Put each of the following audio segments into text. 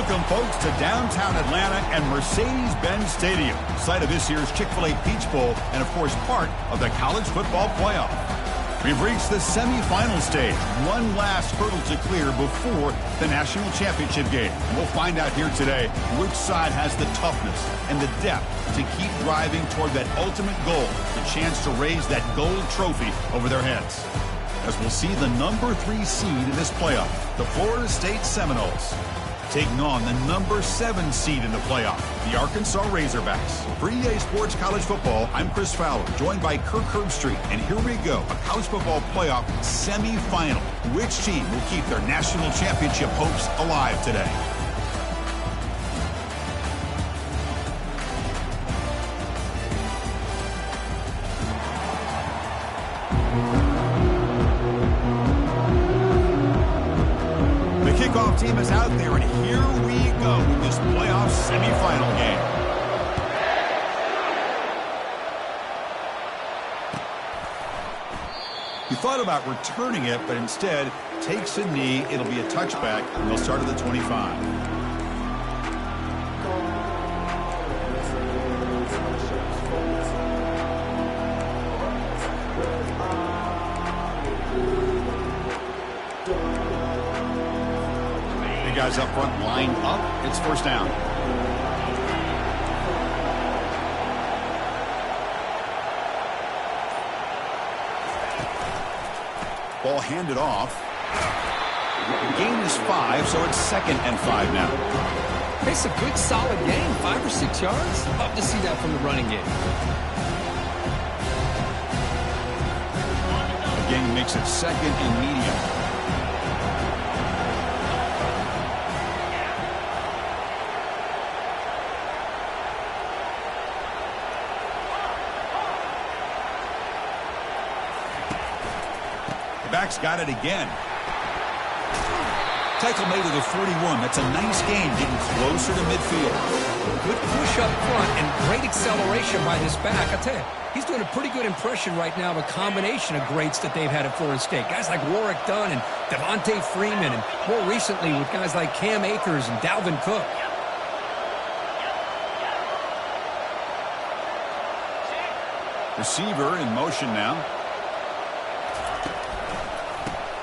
Welcome, folks, to downtown Atlanta and Mercedes-Benz Stadium, site of this year's Chick-fil-A Peach Bowl and, of course, part of the college football playoff. We've reached the semifinal stage, one last hurdle to clear before the national championship game. And we'll find out here today which side has the toughness and the depth to keep driving toward that ultimate goal, the chance to raise that gold trophy over their heads. As we'll see the number 3 seed in this playoff, the Florida State Seminoles, taking on the number 7 seed in the playoff, the Arkansas Razorbacks. For EA Sports College Football, I'm Chris Fowler, joined by Kirk Herbstreit. And here we go, a college football playoff semifinal. Which team will keep their national championship hopes alive today? Kickoff team is out there, and here we go with this playoff semifinal game. He thought about returning it, but instead takes a knee. It'll be a touchback, and they'll start at the 25. Guys up front lined up. It's first down. Ball handed off. The gain is 5, so it's 2nd and 5 now. It's a good solid game, 5 or 6 yards. Love to see that from the running game. The gain makes it 2nd and medium. Back's got it again. Tackle made to the 41. That's a nice gain, getting closer to midfield. Good push up front and great acceleration by this back. I tell you, he's doing a pretty good impression right now of a combination of greats that they've had at Florida State. Guys like Warwick Dunn and Devontae Freeman, and more recently with guys like Cam Akers and Dalvin Cook. Receiver in motion now.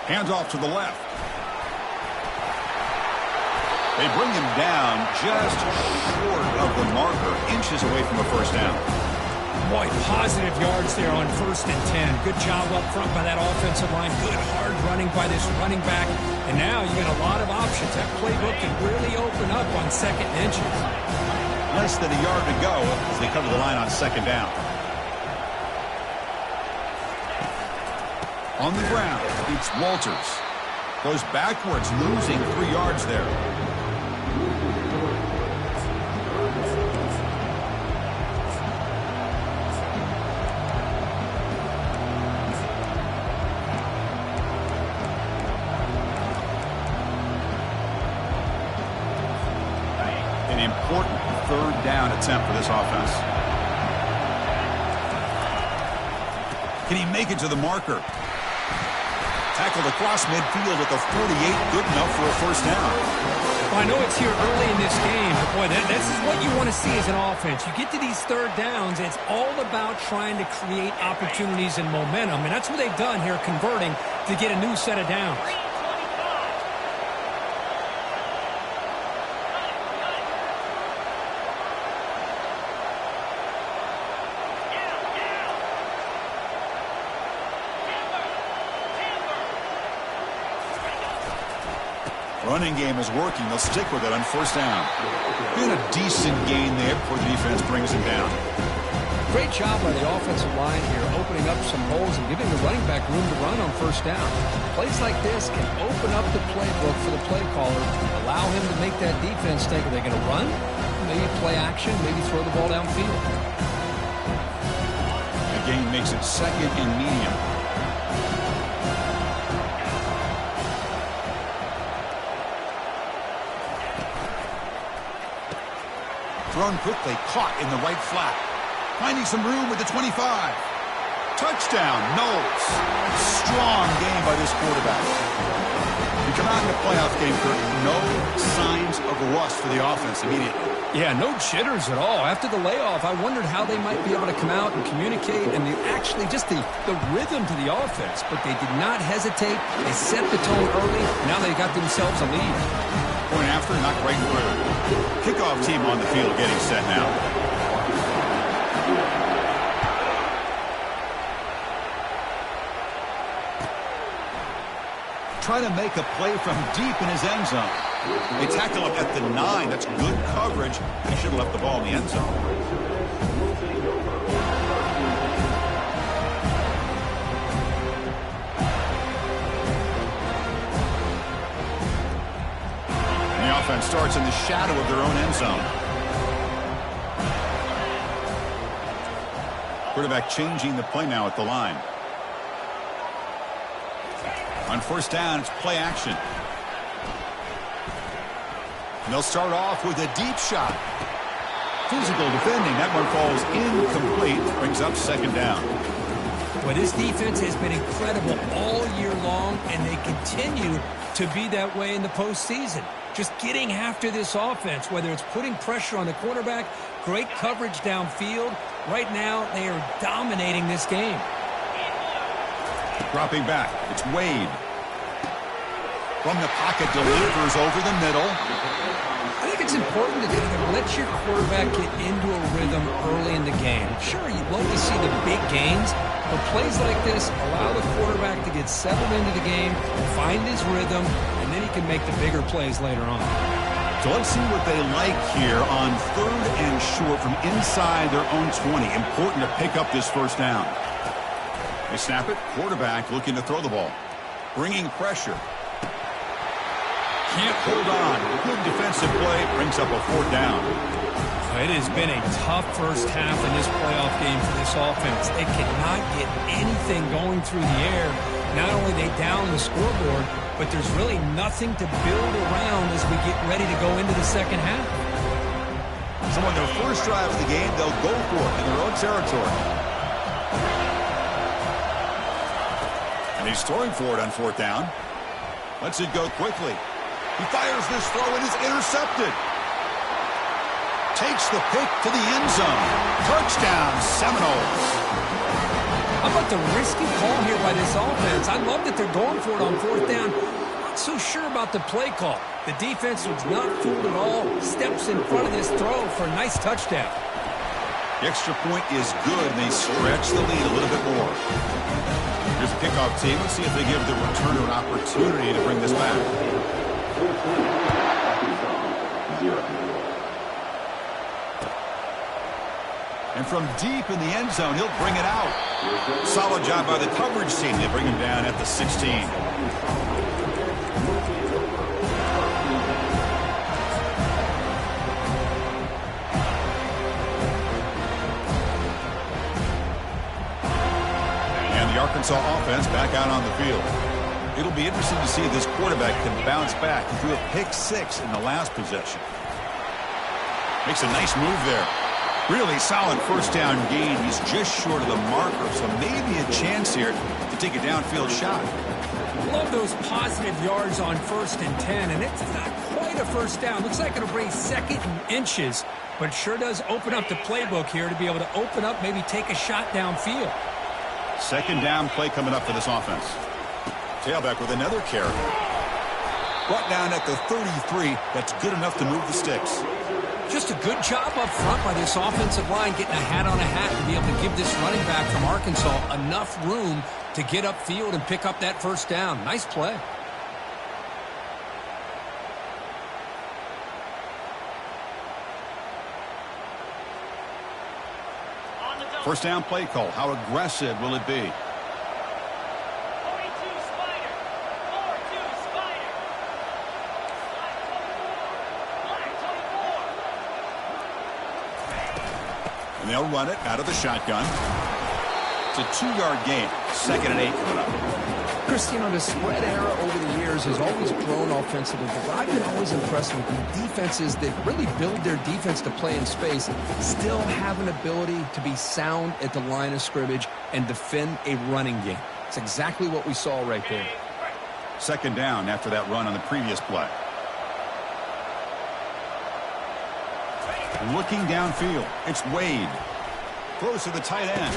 Hands off to the left. They bring him down just short of the marker, inches away from a first down. Boy, positive yards there on 1st and 10. Good job up front by that offensive line. Good hard running by this running back. And now you get a lot of options. That playbook can really open up on 2nd and inches. Less than a yard to go as they cover the line on 2nd down. On the ground, it's Walters. Goes backwards, losing 3 yards there. An important 3rd down attempt for this offense. Can he make it to the marker? Tackled across midfield at the 48, good enough for a first down. Well, I know it's here early in this game, but boy, this is what you want to see as an offense. You get to these 3rd downs, it's all about trying to create opportunities and momentum, and that's what they've done here, converting to get a new set of downs. Running game is working. They'll stick with it on 1st down. Been a decent gain there before the defense brings him down. Great job by the offensive line here, opening up some holes and giving the running back room to run on 1st down. Plays like this can open up the playbook for the play caller, allow him to make that defense think, are they going to run? Maybe play action, maybe throw the ball downfield. The gain makes it 2nd and medium. Thrown quickly, caught in the right flat. Finding some room with the 25. Touchdown, Knowles. Strong game by this quarterback. You come out in the playoff game, Kurt, no signs of rust for the offense immediately. Yeah, no jitters at all. After the layoff, I wondered how they might be able to come out and communicate and actually just the rhythm to the offense. But they did not hesitate. They set the tone early. Now they got themselves a lead. Point after, knocked right through. Kickoff team on the field getting set now. Trying to make a play from deep in his end zone. They tackle him at the 9. That's good coverage. He should have left the ball in the end zone. And the offense starts in the shadow of their own end zone. Quarterback changing the play now at the line. On first down, it's play action. And they'll start off with a deep shot. Physical defending. That one falls incomplete. Brings up second down. Well, this defense has been incredible all year long, and they continue to be that way in the postseason. Just getting after this offense, whether it's putting pressure on the quarterback, great coverage downfield. Right now, they are dominating this game. Dropping back, it's Wade. From the pocket, delivers over the middle. I think it's important to let your quarterback get into a rhythm early in the game. Sure, you'd love to see the big gains, but plays like this allow the quarterback to get settled into the game, find his rhythm, and then he can make the bigger plays later on. So let's see what they like here on 3rd and short from inside their own 20. Important to pick up this first down. They snap it. Quarterback looking to throw the ball. Bringing pressure. Can't hold on. Good defensive play. Brings up a 4th down. It has been a tough first half in this playoff game for this offense. They cannot get anything going through the air. Not only they down the scoreboard, but there's really nothing to build around as we get ready to go into the second half. So on their first drive of the game, they'll go for it in their own territory. And he's throwing for it on 4th down. Lets it go quickly. He fires this throw and is intercepted. Takes the pick to the end zone. Touchdown, Seminoles. How about the risky call here by this offense? I love that they're going for it on 4th down. Not so sure about the play call. The defense was not fooled at all. Steps in front of this throw for a nice touchdown. The extra point is good, and they stretch the lead a little bit more. Here's the kickoff team. Let's see if they give the returner an opportunity to bring this back. And from deep in the end zone, he'll bring it out. Solid job by the coverage team. They bring him down at the 16. And the Arkansas offense back out on the field. It'll be interesting to see if this quarterback can bounce back. He threw a pick 6 in the last possession. Makes a nice move there. Really solid first down gain. He's just short of the marker, so maybe a chance here to take a downfield shot. Love those positive yards on 1st and 10, and it's not quite a first down. Looks like it'll bring 2nd and inches, but sure does open up the playbook here to be able to open up, maybe take a shot downfield. 2nd down play coming up for this offense. Tailback with another carry. Brought down at the 33. That's good enough to move the sticks. Just a good job up front by this offensive line, getting a hat on a hat to be able to give this running back from Arkansas enough room to get upfield and pick up that first down. Nice play. First down play call. How aggressive will it be? And they'll run it out of the shotgun. It's a 2-yard gain. 2nd and 8 coming up. Chris, you know, the spread era over the years has always grown offensively, but I've been always impressed with the defenses that really build their defense to play in space, still have an ability to be sound at the line of scrimmage and defend a running game. It's exactly what we saw right there. Second down after that run on the previous play. Looking downfield, it's Wade. Throws to the tight end.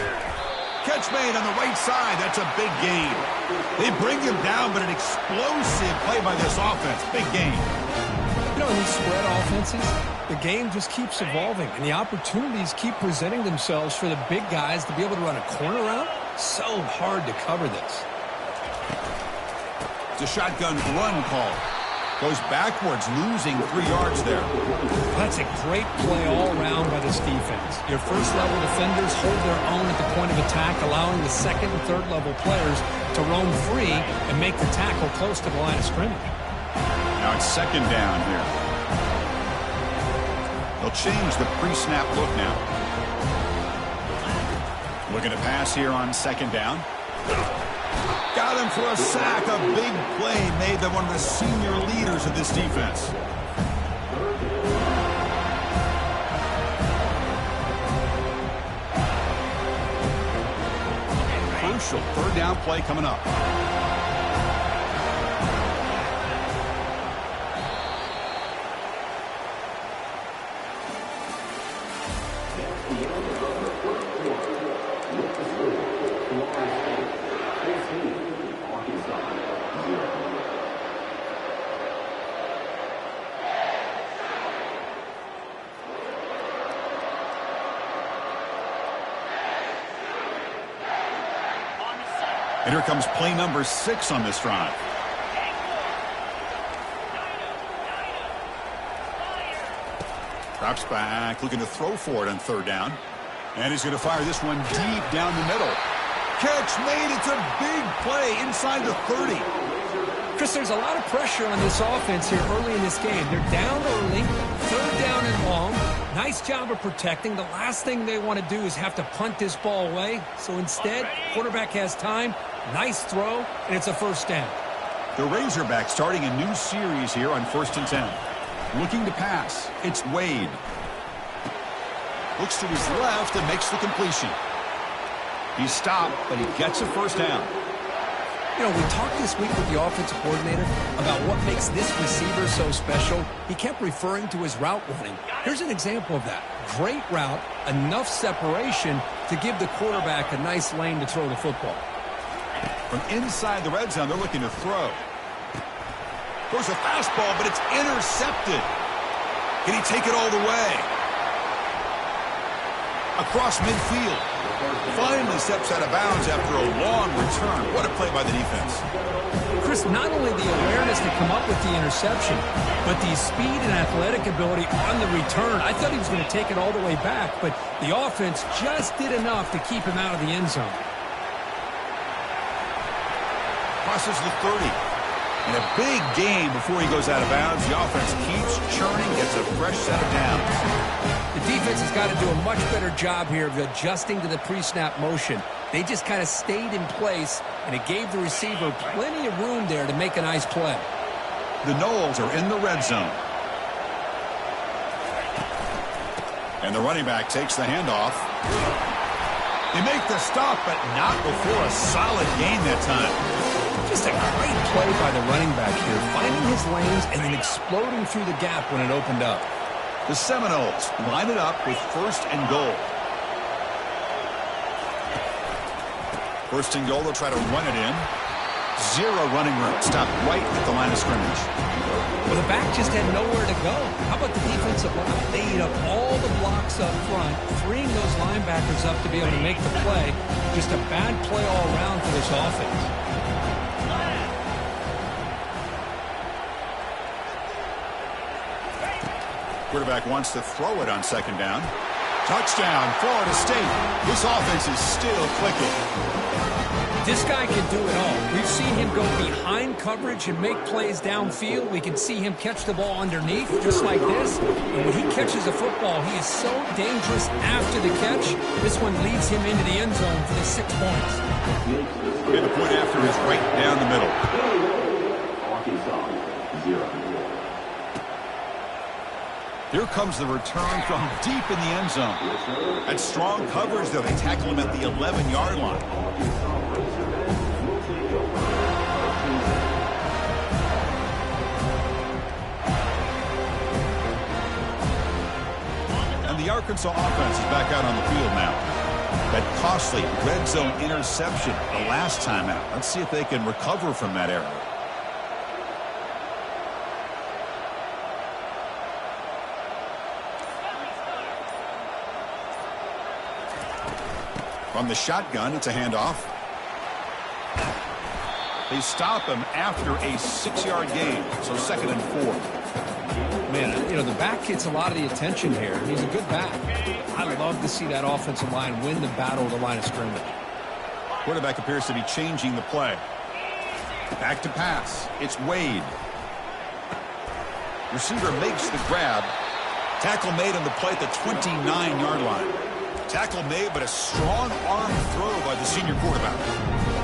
Catch made on the right side. That's a big gain. They bring him down, but an explosive play by this offense. Big gain. You know, in these spread offenses, the game just keeps evolving, and the opportunities keep presenting themselves for the big guys to be able to run a corner route. So hard to cover this. It's a shotgun run call. Goes backwards, losing 3 yards there. That's a great play all around by this defense. Your first-level defenders hold their own at the point of attack, allowing the second and third-level players to roam free and make the tackle close to the line of scrimmage. Now it's second down here. They'll change the pre-snap look now. Looking to pass here on second down. Got him for a sack. A big play made by one of the senior leaders of this defense. Crucial third down play coming up. And here comes play number 6 on this drive. Drops back, looking to throw for it on third down. And he's going to fire this one deep down the middle. Catch made. It's a big play inside the 30. Chris, there's a lot of pressure on this offense here early in this game. They're down early, third down and long. Nice job of protecting. The last thing they want to do is have to punt this ball away. So instead, quarterback has time. Nice throw, and it's a first down. The Razorbacks starting a new series here on 1st and 10. Looking to pass. It's Wade. Looks to his left and makes the completion. He's stopped, but he gets a first down. You know, we talked this week with the offensive coordinator about what makes this receiver so special. He kept referring to his route running. Here's an example of that. Great route, enough separation to give the quarterback a nice lane to throw the football. From inside the red zone, they're looking to throw. Throws a fastball, but it's intercepted. Can he take it all the way? Across midfield. Finally steps out of bounds after a long return. What a play by the defense. Chris, not only the awareness to come up with the interception, but the speed and athletic ability on the return. I thought he was going to take it all the way back, but the offense just did enough to keep him out of the end zone. Crosses the 30. And a big game before he goes out of bounds. The offense keeps churning, gets a fresh set of downs. The defense has got to do a much better job here of adjusting to the pre-snap motion. They just kind of stayed in place, and it gave the receiver plenty of room there to make a nice play. The Noles are in the red zone. And the running back takes the handoff. They make the stop, but not before a solid gain that time. Just a great play by the running back here, finding his lanes and then exploding through the gap when it opened up. The Seminoles line it up with 1st and goal. 1st and goal, they'll try to run it in. Zero running room. Stopped right at the line of scrimmage. Well, the back just had nowhere to go. How about the defensive line? They ate up all the blocks up front, freeing those linebackers up to be able to make the play. Just a bad play all around for this offense. Quarterback wants to throw it on second down. Touchdown, Florida State. This offense is still clicking. This guy can do it all. We've seen him go behind coverage and make plays downfield. We can see him catch the ball underneath, just like this. And when he catches a football, he is so dangerous after the catch. This one leads him into the end zone for the 6 points. And the point after is right down the middle. Here comes the return from deep in the end zone. At strong coverage, though, they tackle him at the 11-yard line. Arkansas offense is back out on the field now. That costly red zone interception the last time out. Let's see if they can recover from that error. From the shotgun, it's a handoff. They stop him after a 6-yard gain, so 2nd and 4. Man, you know, the back gets a lot of the attention here. He's a good back. I love to see that offensive line win the battle of the line of scrimmage. Quarterback appears to be changing the play. Back to pass. It's Wade. Receiver makes the grab. Tackle made on the play at the 29-yard line. Tackle made, but a strong arm throw by the senior quarterback.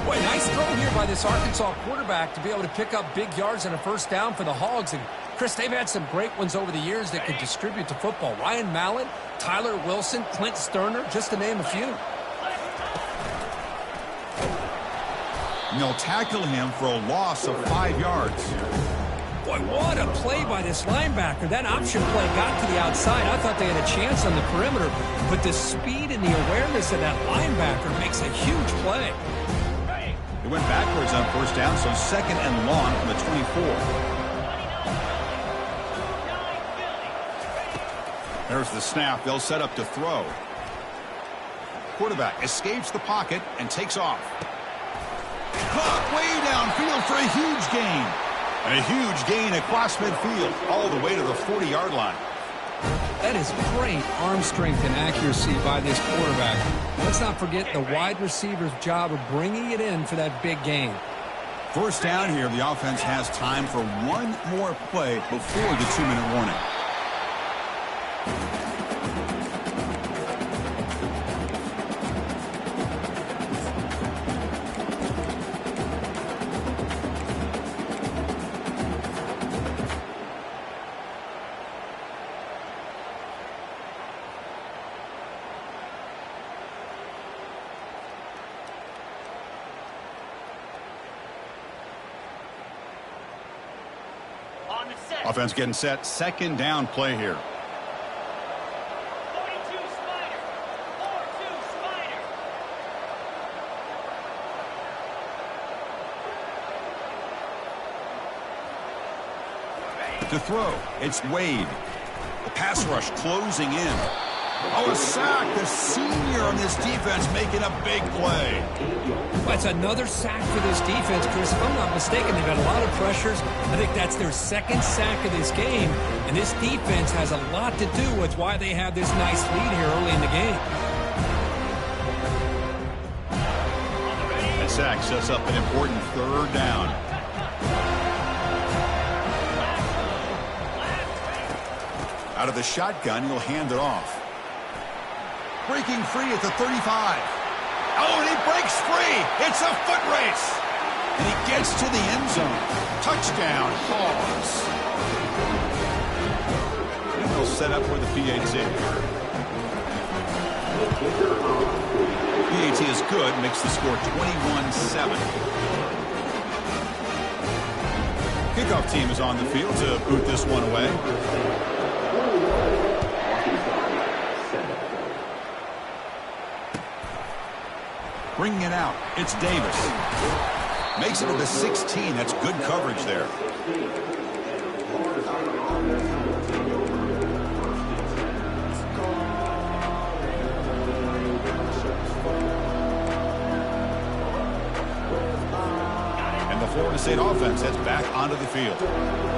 Boy, nice throw here by this Arkansas quarterback to be able to pick up big yards and a first down for the Hogs. And, Chris, they've had some great ones over the years that could distribute the football. Ryan Mallett, Tyler Wilson, Clint Sterner, just to name a few. And they'll tackle him for a loss of 5 yards. Boy, what a play by this linebacker. That option play got to the outside. I thought they had a chance on the perimeter, but the speed and the awareness of that linebacker makes a huge play. It went backwards on first down, so 2nd and long from the 24. There's the snap. They'll set up to throw. Quarterback escapes the pocket and takes off. Caught way downfield for a huge gain. And a huge gain across midfield, all the way to the 40-yard line. That is great arm strength and accuracy by this quarterback. Let's not forget the wide receiver's job of bringing it in for that big gain. First down here, the offense has time for one more play before the 2-minute warning. Offense getting set. 2nd down play here. 42 Spider. 4-2 Spider. To throw, it's Wade. The pass rush closing in. Oh, a sack. The senior on this defense making a big play. That's another sack for this defense, Chris. If I'm not mistaken, they've got a lot of pressures. I think that's their 2nd sack of this game. And this defense has a lot to do with why they have this nice lead here early in the game. That sack sets up an important 3rd down. Out of the shotgun, he'll hand it off. Breaking free at the 35. Oh, and he breaks free. It's a foot race. And he gets to the end zone. Touchdown, Hogs. And they'll set up for the PAT. PAT is good, makes the score 21-7. Kickoff team is on the field to boot this one away. Bringing it out, it's Davis. Makes it to the 16. That's good coverage there. And the Florida State offense heads back onto the field.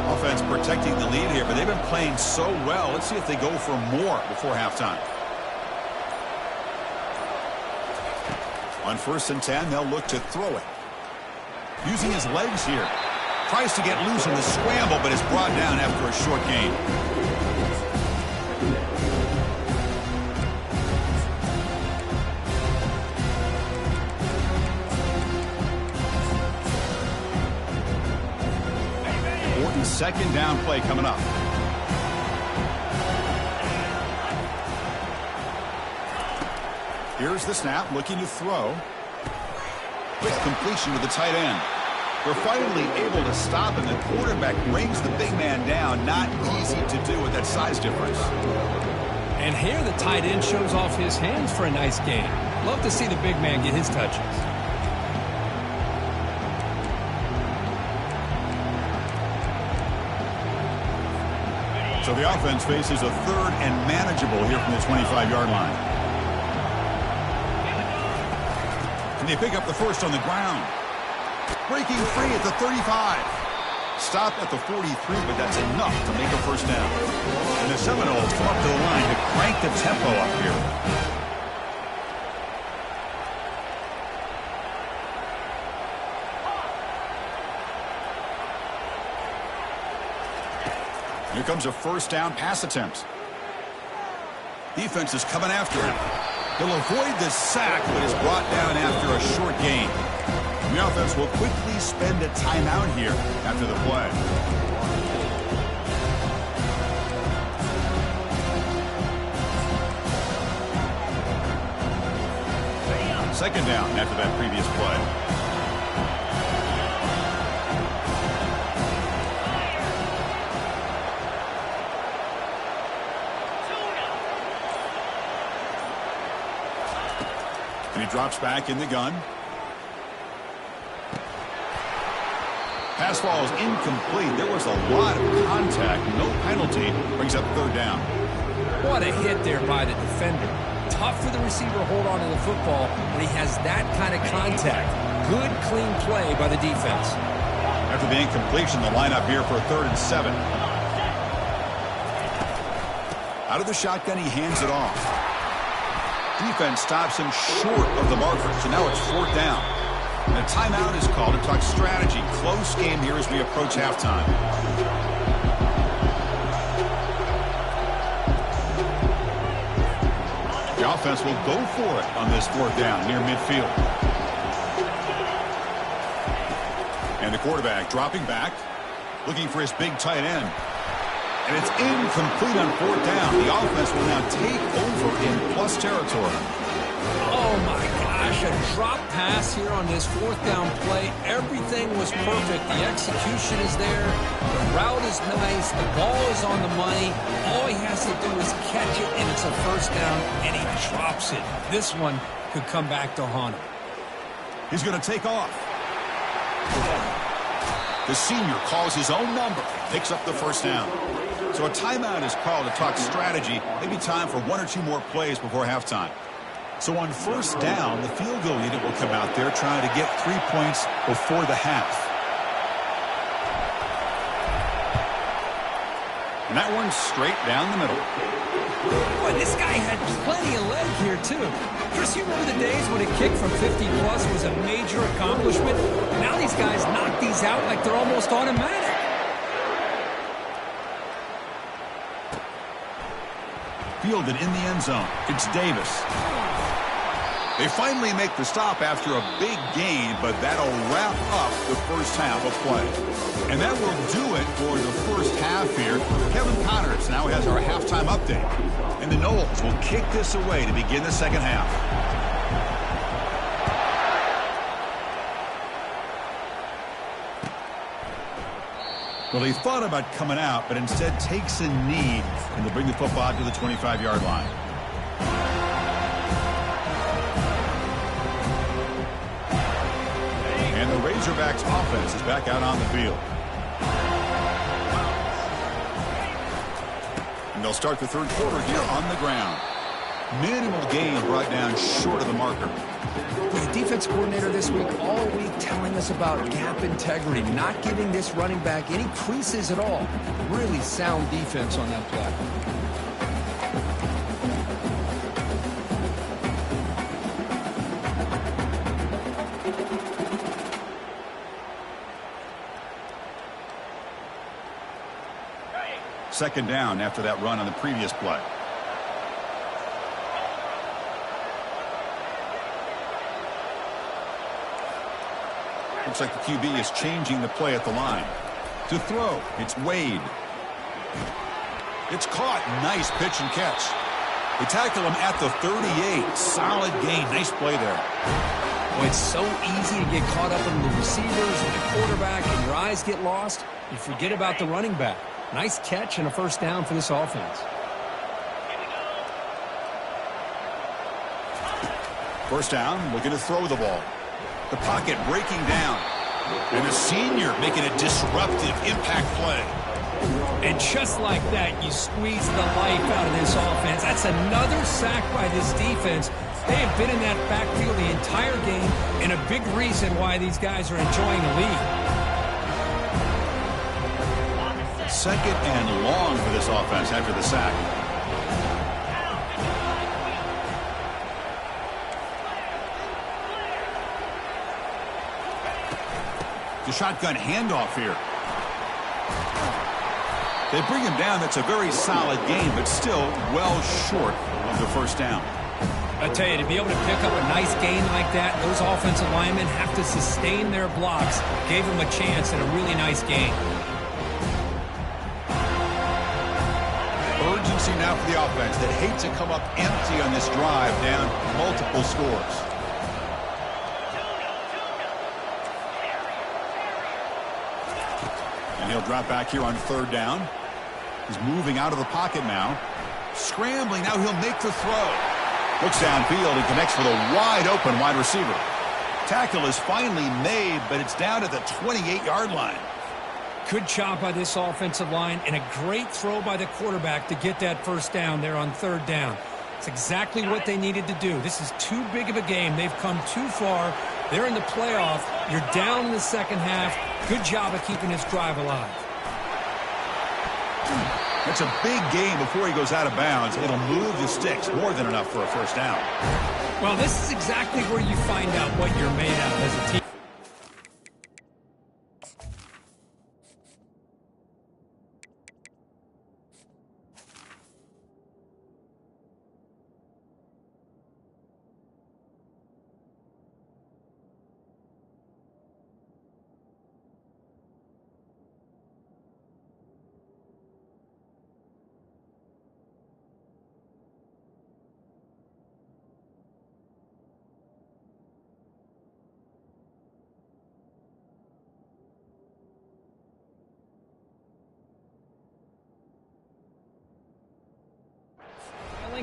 Offense protecting the lead here, but they've been playing so well. Let's see if they go for more before halftime. On 1st and 10, they'll look to throw it. Using his legs here. Tries to get loose in the scramble, but is brought down after a short gain. Important 2nd down play coming up. Here's the snap, looking to throw. Quick completion to the tight end. They're finally able to stop him. The quarterback brings the big man down. Not easy to do with that size difference. And here the tight end shows off his hands for a nice gain. Love to see the big man get his touches. So the offense faces a third and manageable here from the 25-yard line. And they pick up the first on the ground. Breaking free at the 35. Stopped at the 43, but that's enough to make a first down. And the Seminoles come up to the line to crank the tempo up here. Here comes a first down pass attempt. Defense is coming after him. He'll avoid the sack, but is brought down after a short gain. The offense will quickly spend a timeout here after the play. Second down after that previous play. And he drops back in the gun. Pass falls incomplete. There was a lot of contact. No penalty. Brings up third down. What a hit there by the defender. Tough for the receiver to hold on to the football when he has that kind of contact. Good, clean play by the defense. After the incompletion, the lineup here for 3rd and 7. Out of the shotgun, he hands it off. Defense stops him short of the marker, so now it's 4th down. And a timeout is called to talk strategy. Close game here as we approach halftime. The offense will go for it on this 4th down near midfield. And the quarterback dropping back, looking for his big tight end. And it's incomplete on 4th down. The offense will now take over in plus territory. Oh, my gosh, a drop pass here on this 4th down play. Everything was perfect. The execution is there. The route is nice. The ball is on the money. All he has to do is catch it, and it's a first down, and he drops it. This one could come back to haunt him. He's going to take off. The senior calls his own number, picks up the first down. So a timeout is called to talk strategy. Maybe time for 1 or 2 more plays before halftime. So on first down, the field goal unit will come out there trying to get 3 points before the half. And that one's straight down the middle. Boy, this guy had plenty of leg here, too. Chris, you remember the days when a kick from 50-plus was a major accomplishment? Now these guys knock these out like they're almost automatic. Fielded in the end zone. It's Davis. They finally make the stop after a big gain, but that'll wrap up the first half of play. And that will do it for the first half here. Kevin Connors now has our halftime update. And the Noles will kick this away to begin the second half. Well, he thought about coming out, but instead takes a knee, and they'll bring the football to the 25-yard line. And the Razorbacks offense is back out on the field. And they'll start the 3rd quarter here on the ground. Minimal gain brought down short of the marker. The defense coordinator this week, all week, telling us about gap integrity, not giving this running back any creases at all. Really sound defense on that play. Second down after that run on the previous play. Looks like the QB is changing the play at the line. To throw, it's Wade. It's caught. Nice pitch and catch. They tackle him at the 38. Solid gain. Nice play there. Well, it's so easy to get caught up in the receivers and the quarterback, and your eyes get lost. You forget about the running back. Nice catch and a first down for this offense. First down, looking to throw the ball. The pocket breaking down. And a senior making a disruptive impact play. And just like that, you squeeze the life out of this offense. That's another sack by this defense. They have been in that backfield the entire game, and a big reason why these guys are enjoying the lead. Second and long for this offense after the sack. The shotgun handoff here. They bring him down. That's a very solid game, but still well short of the first down. I tell you, to be able to pick up a nice gain like that, those offensive linemen have to sustain their blocks. Gave them a chance at a really nice gain. Urgency now for the offense that hate to come up empty on this drive, down multiple scores. And he'll drop back here on third down. He's moving out of the pocket now. Scrambling, now he'll make the throw. Looks downfield and connects with a wide-open wide receiver. Tackle is finally made, but it's down at the 28-yard line. Good job by this offensive line, and a great throw by the quarterback to get that first down there on third down. It's exactly what they needed to do. This is too big of a game. They've come too far. They're in the playoff. You're down in the second half. Good job of keeping this drive alive. It's a big game before he goes out of bounds. It'll move the sticks more than enough for a first down. Well, this is exactly where you find out what you're made out of as a team.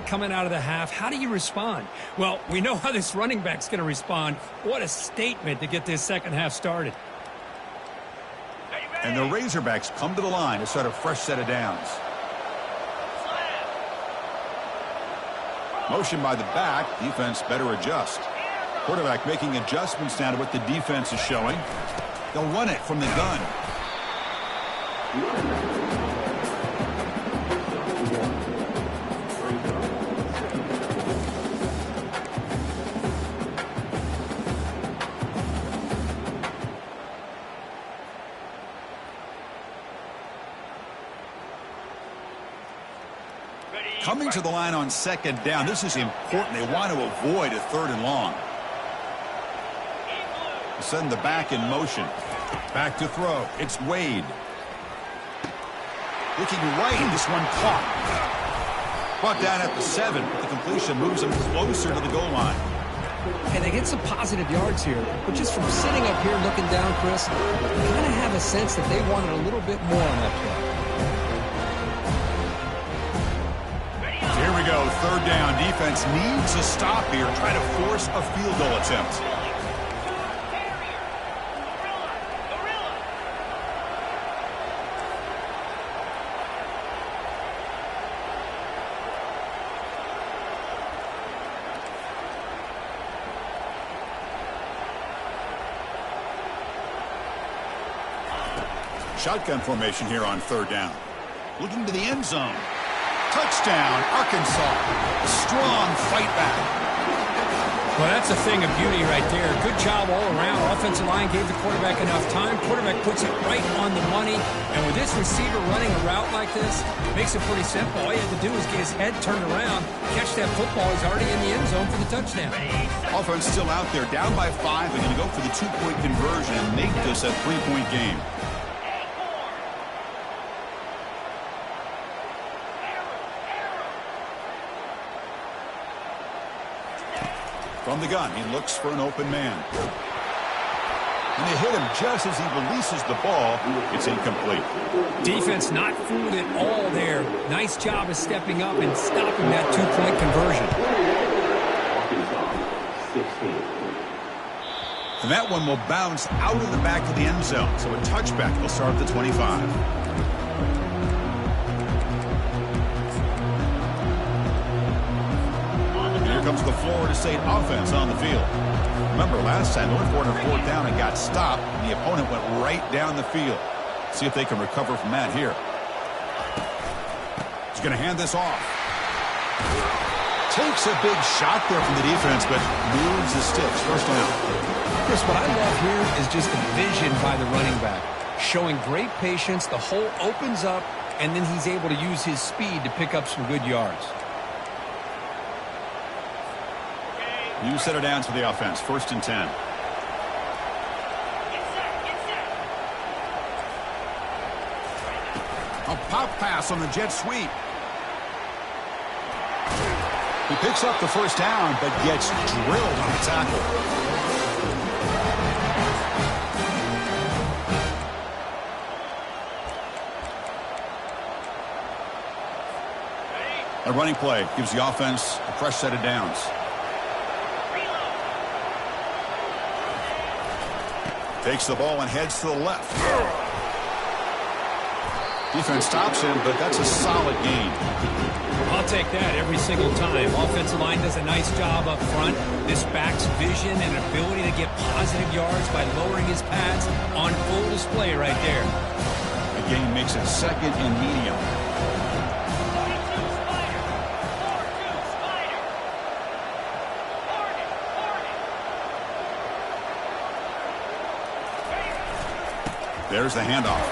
Coming out of the half, how do you respond? Well, we know how this running back's going to respond. What a statement to get this second half started. And the Razorbacks come to the line to start a fresh set of downs. Motion by the back. Defense better adjust. Quarterback making adjustments now to what the defense is showing. They'll run it from the gun. Coming to the line on second down. This is important. They want to avoid a third and long. Send the back in motion. Back to throw. It's Wade. Looking right. This one caught. Brought down at the 7. The completion moves them closer to the goal line. And they get some positive yards here. But just from sitting up here looking down, Chris, you kind of have a sense that they wanted a little bit more on that play. Here we go, third down. Defense needs a stop here. Try to force a field goal attempt. Shotgun formation here on third down. Looking to the end zone. Touchdown, Arkansas. A strong fight back. Well, that's a thing of beauty right there. Good job all around. Offensive line gave the quarterback enough time. Quarterback puts it right on the money. And with this receiver running a route like this, makes it pretty simple. All he had to do is get his head turned around, catch that football. He's already in the end zone for the touchdown. Offense still out there, down by 5. They're going to go for the 2-point conversion and make this a 3-point game. From the gun, he looks for an open man. And they hit him just as he releases the ball. It's incomplete. Defense not fooled at all there. Nice job of stepping up and stopping that 2-point conversion. And that one will bounce out of the back of the end zone. So a touchback will start at the 25. And here comes the Florida State offense on the field. Remember, last time, North Florida 4th down and got stopped, and the opponent went right down the field. See if they can recover from that here. He's going to hand this off. Takes a big shot there from the defense, but moves the sticks. First down. Chris, what I love here is just the vision by the running back. Showing great patience, the hole opens up, and then he's able to use his speed to pick up some good yards. New set of downs for the offense. 1st and 10. A pop pass on the jet sweep. He picks up the first down, but gets drilled on the tackle. A running play gives the offense a fresh set of downs. Takes the ball and heads to the left. Defense stops him, but that's a solid gain. I'll take that every single time. Offensive line does a nice job up front. This back's vision and ability to get positive yards by lowering his pads on full display right there. The gain makes it 2nd and medium. There's the handoff.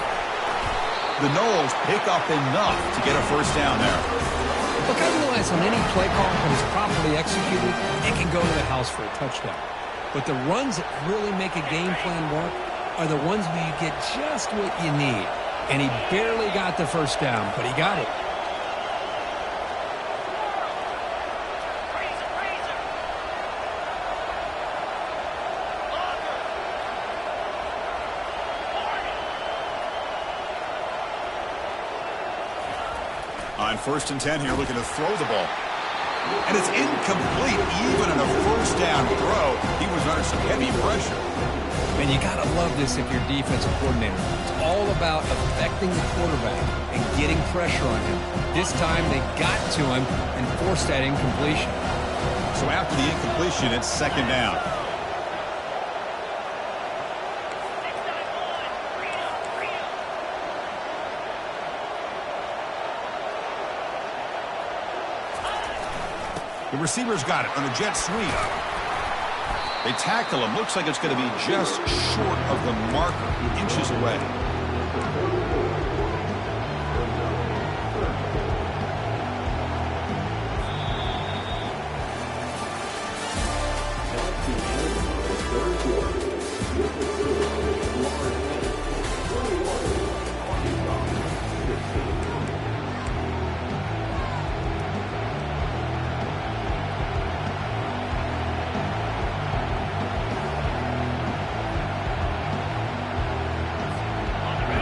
The Noles pick up enough to get a first down there. Look, I realize on any play call, when it's properly executed, it can go to the house for a touchdown. But the runs that really make a game plan work are the ones where you get just what you need. And he barely got the first down, but he got it. On 1st and 10 here, looking to throw the ball. And it's incomplete, even in a first down throw. He was under some heavy pressure. And you got to love this if you're defensive coordinator. It's all about affecting the quarterback and getting pressure on him. This time they got to him and forced that incompletion. So after the incompletion, it's 2nd down. The receiver's got it on a jet sweep. They tackle him. Looks like it's going to be just short of the marker, inches away.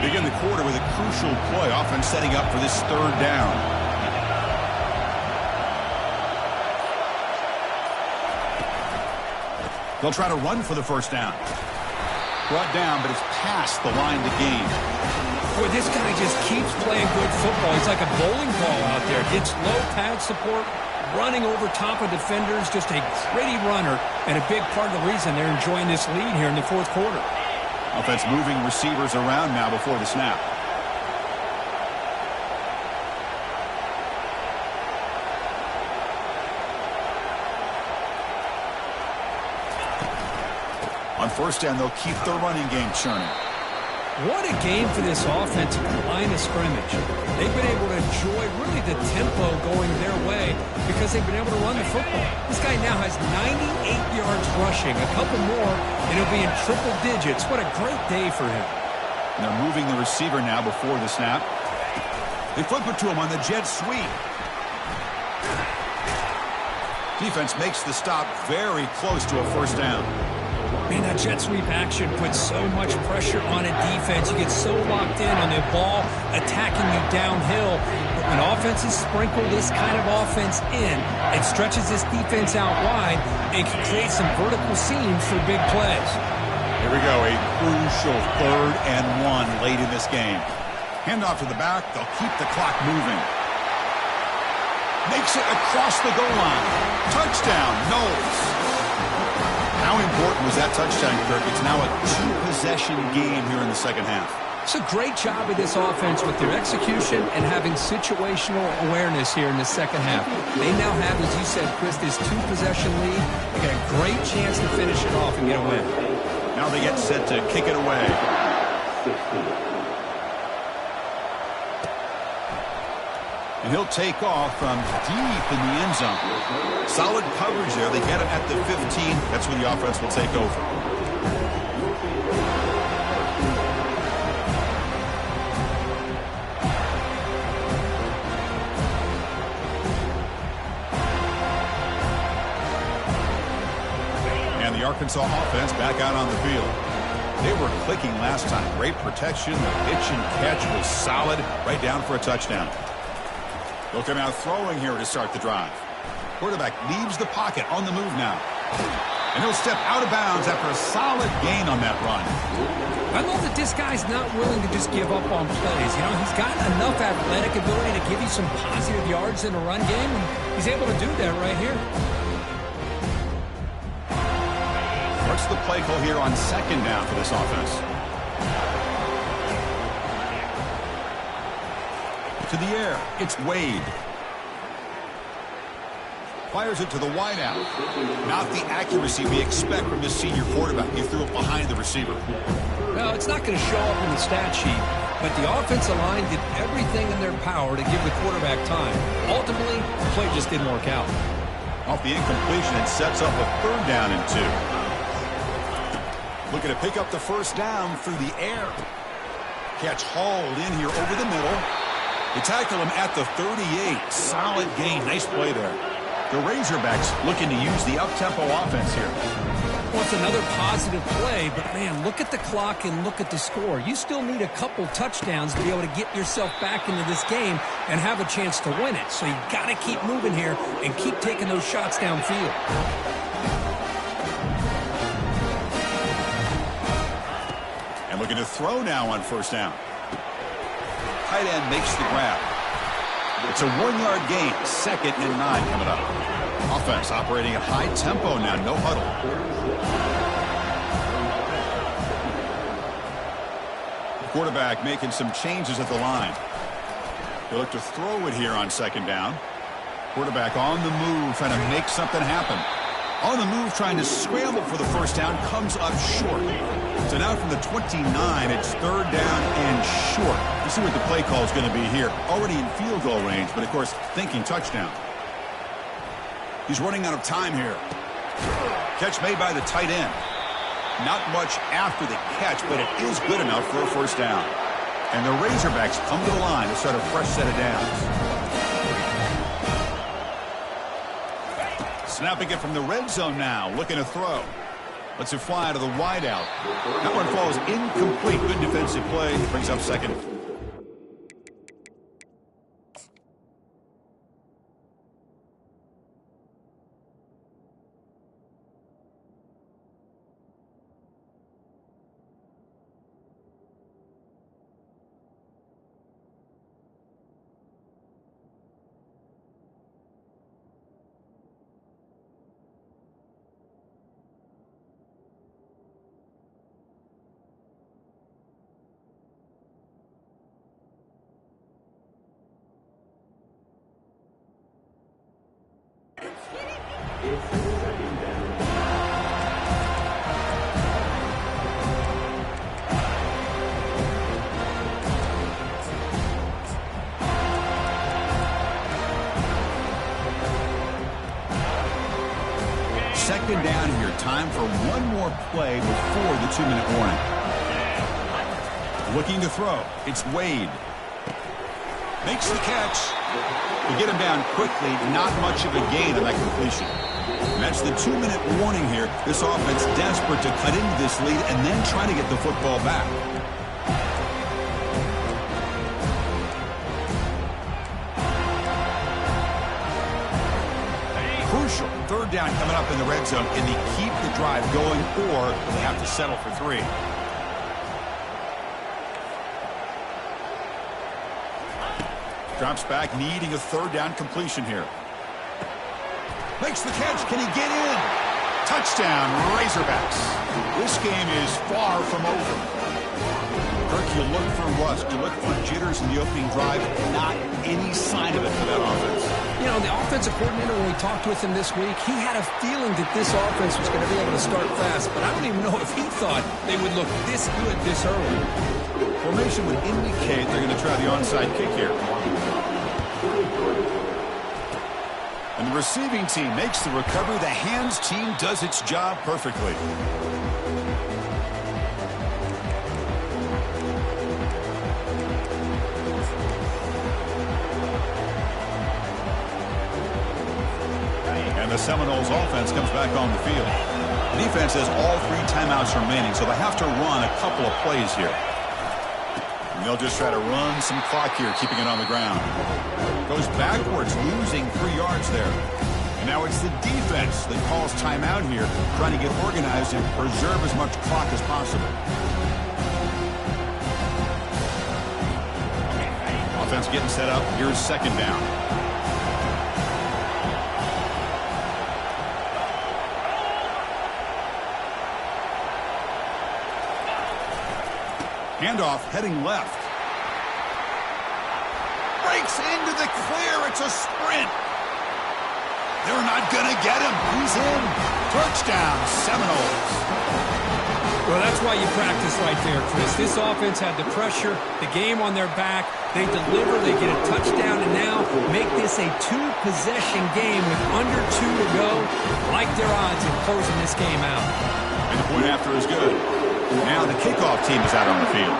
Begin the quarter with a crucial play, often setting up for this 3rd down. They'll try to run for the first down. Brought down, but it's past the line to gain. Boy, this guy just keeps playing good football. He's like a bowling ball out there. Gets low pad support, running over top of defenders, just a gritty runner, and a big part of the reason they're enjoying this lead here in the 4th quarter. Offense moving receivers around now before the snap. On 1st down, they'll keep their running game churning. What a game for this offensive line of scrimmage. They've been able to enjoy really the tempo going their way because they've been able to run the football. This guy now has 98 yards rushing, a couple more, and he'll be in triple digits. What a great day for him. And they're moving the receiver now before the snap. They flip it to him on the jet sweep. Defense makes the stop very close to a first down. Man, that jet sweep action puts so much pressure on a defense. You get so locked in on the ball attacking you downhill. But when offenses sprinkle this kind of offense in, it stretches this defense out wide and can create some vertical seams for big plays. Here we go, a crucial 3rd and 1 late in this game. Handoff to the back. They'll keep the clock moving. Makes it across the goal line. Touchdown, Knowles. How important was that touchdown, Kirk? It's now a 2-possession game here in the second half. It's a great job of this offense with their execution and having situational awareness here in the second half. They now have, as you said, Chris, this 2-possession lead. They got a great chance to finish it off and get a win. Now they get set to kick it away. And he'll take off from deep in the end zone. Solid coverage there. They get him at the 15. That's where the offense will take over. And the Arkansas offense back out on the field. They were clicking last time. Great protection. The pitch and catch was solid. Right down for a touchdown. They'll come out throwing here to start the drive. Quarterback leaves the pocket on the move now. And he'll step out of bounds after a solid gain on that run. I love that this guy's not willing to just give up on plays. You know, he's got enough athletic ability to give you some positive yards in the run game, and he's able to do that right here. What's the play call here on 2nd down for this offense? To the air, it's Wade. Fires it to the wideout. Not the accuracy we expect from this senior quarterback. He threw it behind the receiver. Well, it's not going to show up in the stat sheet, but the offensive line did everything in their power to give the quarterback time. Ultimately, the play just didn't work out. Off the incompletion, it sets up a 3rd down and 2. Looking to pick up the 1st down through the air. Catch hauled in here over the middle. They tackle him at the 38. Solid gain. Nice play there. The Razorbacks looking to use the up-tempo offense here. Well, it's another positive play, but, man, look at the clock and look at the score. You still need a couple touchdowns to be able to get yourself back into this game and have a chance to win it. So you got to keep moving here and keep taking those shots downfield. And looking to throw now on 1st down. Tight end makes the grab. It's a 1-yard gain. 2nd and 9 coming up. Offense operating at high tempo now. No huddle. Quarterback making some changes at the line. They look to throw it here on 2nd down. Quarterback on the move, trying to make something happen. On the move, trying to scramble for the 1st down, comes up short. So now from the 29, it's 3rd down and short. Let's see what the play call is going to be here. Already in field goal range, but of course, thinking touchdown. He's running out of time here. Catch made by the tight end. Not much after the catch, but it is good enough for a 1st down. And the Razorbacks come to the line to start a fresh set of downs. Snapping it from the red zone now, looking to throw. Lets it fly to the wideout. That one falls incomplete. Good defensive play. Brings up 2nd. Second down here. Time for one more play before the 2-minute warning. Looking to throw. It's Wade. Makes the catch. To get him down quickly, not much of a gain on that completion. And that's the 2-minute warning here. This offense desperate to cut into this lead and then try to get the football back. Crucial Third down coming up in the red zone. Can they keep the drive going, or do they have to settle for 3? Drops back, needing a third down completion here. Makes the catch. Can he get in? Touchdown, Razorbacks. This game is far from over. Kirk, you look for rust. You look for jitters in the opening drive. Not any sign of it for that offense. You know, the offensive coordinator, when we talked with him this week, he had a feeling that this offense was going to be able to start fast, but I don't even know if he thought they would look this good this early. Formation would indicate they're going to try the onside kick here. And the receiving team makes the recovery. The hands team does its job perfectly. And the Seminoles offense comes back on the field. The defense has all 3 timeouts remaining, so they have to run a couple of plays here. And they'll just try to run some clock here, keeping it on the ground. Goes backwards, losing 3 yards there. And now it's the defense that calls timeout here, trying to get organized and preserve as much clock as possible. Offense getting set up. Here's second down. Handoff heading left. Breaks into the clear. It's a sprint. They're not going to get him. He's in. Touchdown, Seminoles. Well, that's why you practice right there, Chris. This offense had the pressure, the game on their back. They deliver, they get a touchdown, and now make this a 2-possession game with under 2 to go. Like their odds in closing this game out. And the point after is good. Now the kickoff team is out on the field.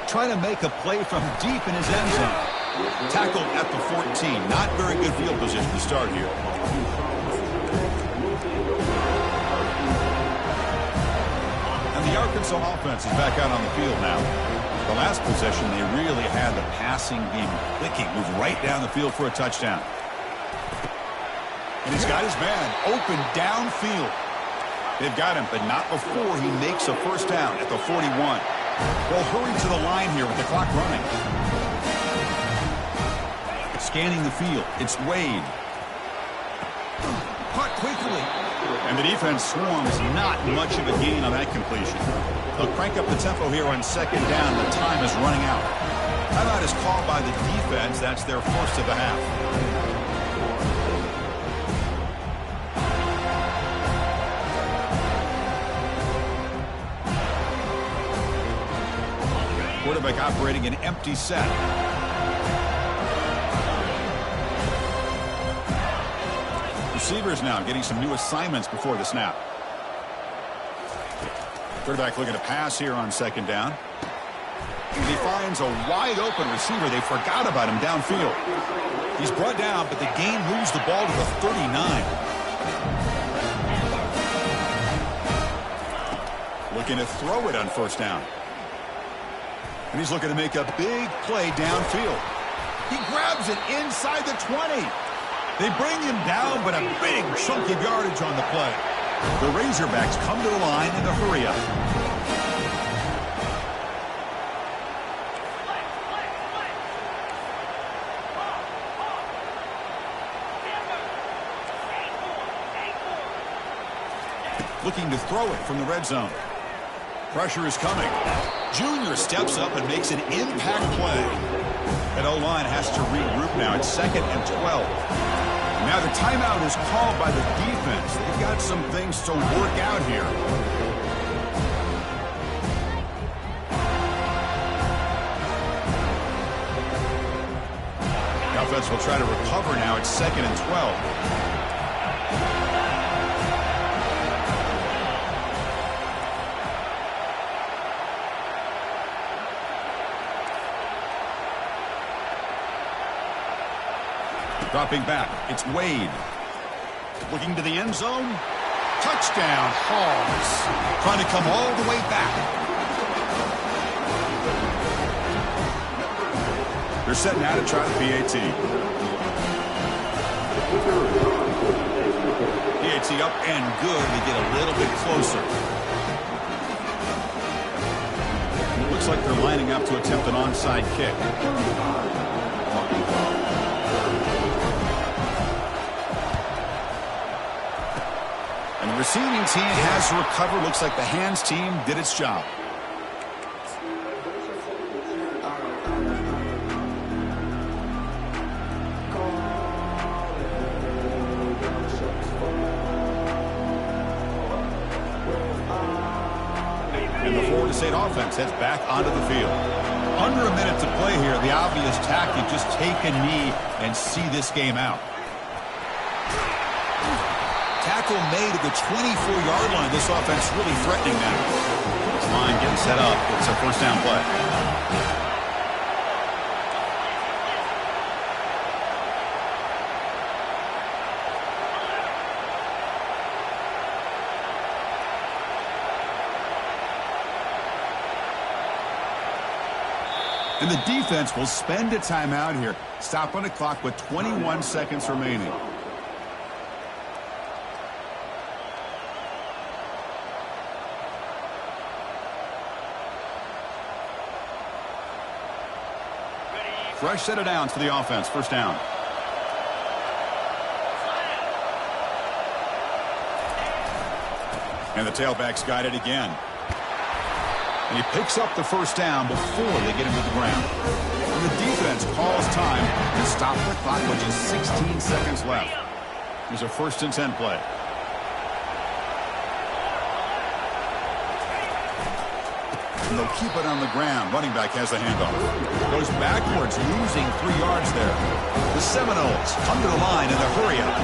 Trying to make a play from deep in his end zone. Tackled at the 14. Not very good field position to start here. And the Arkansas offense is back out on the field now. The last possession, they really had the passing game clicking. Moved right down the field for a touchdown. And he's got his man open downfield. They've got him, but not before he makes a first down at the 41. They'll hurry to the line here with the clock running. Scanning the field. It's Wade. Caught quickly. And the defense swarms. Not much of a gain on that completion. They'll crank up the tempo here on second down. The time is running out. Timeout is called by the defense. That's their first of the half. Quarterback operating an empty set. Receivers now getting some new assignments before the snap. Quarterback looking to pass here on second down. And he finds a wide open receiver. They forgot about him downfield. He's brought down, but the gain moves the ball to the 39. Looking to throw it on first down. And he's looking to make a big play downfield. He grabs it inside the 20. They bring him down, but a big chunk of yardage on the play. The Razorbacks come to the line in the hurry-up. Looking to throw it from the red zone. Pressure is coming. Junior steps up and makes an impact play. That O-line has to regroup now. It's 2nd and 12. Now the timeout is called by the defense. They've got some things to work out here. The offense will try to recover now. It's 2nd and 12. Dropping back, it's Wade. Looking to the end zone. Touchdown, Hogs. Trying to come all the way back. They're setting out to try the PAT. PAT up and good. They get a little bit closer. Looks like they're lining up to attempt an onside kick. And the receiving team has to recover. Looks like the hands team did its job. And the Florida State offense heads back onto the field. Under a minute to play here. The obvious tactic, just take a knee and see this game out. Tackle made at the 24-yard line. This offense really threatening now. This line getting set up. It's a first down play. And the defense will spend a timeout here. Stop on the clock with 21 seconds remaining. Fresh set of downs for the offense. First down. And the tailback's got it again. And he picks up the first down before they get him to the ground. And the defense calls time to stop the clock with just 16 seconds left. Here's a 1st and 10 play. And they'll keep it on the ground. Running back has the handoff. Goes backwards, losing 3 yards there. The Seminoles under the line in the hurry up.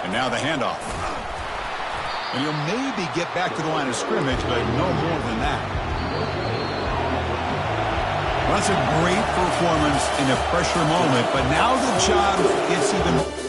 And now the handoff. And he'll maybe get back to the line of scrimmage, but no more than that. Well, that's a great performance in a pressure moment, but now the job gets even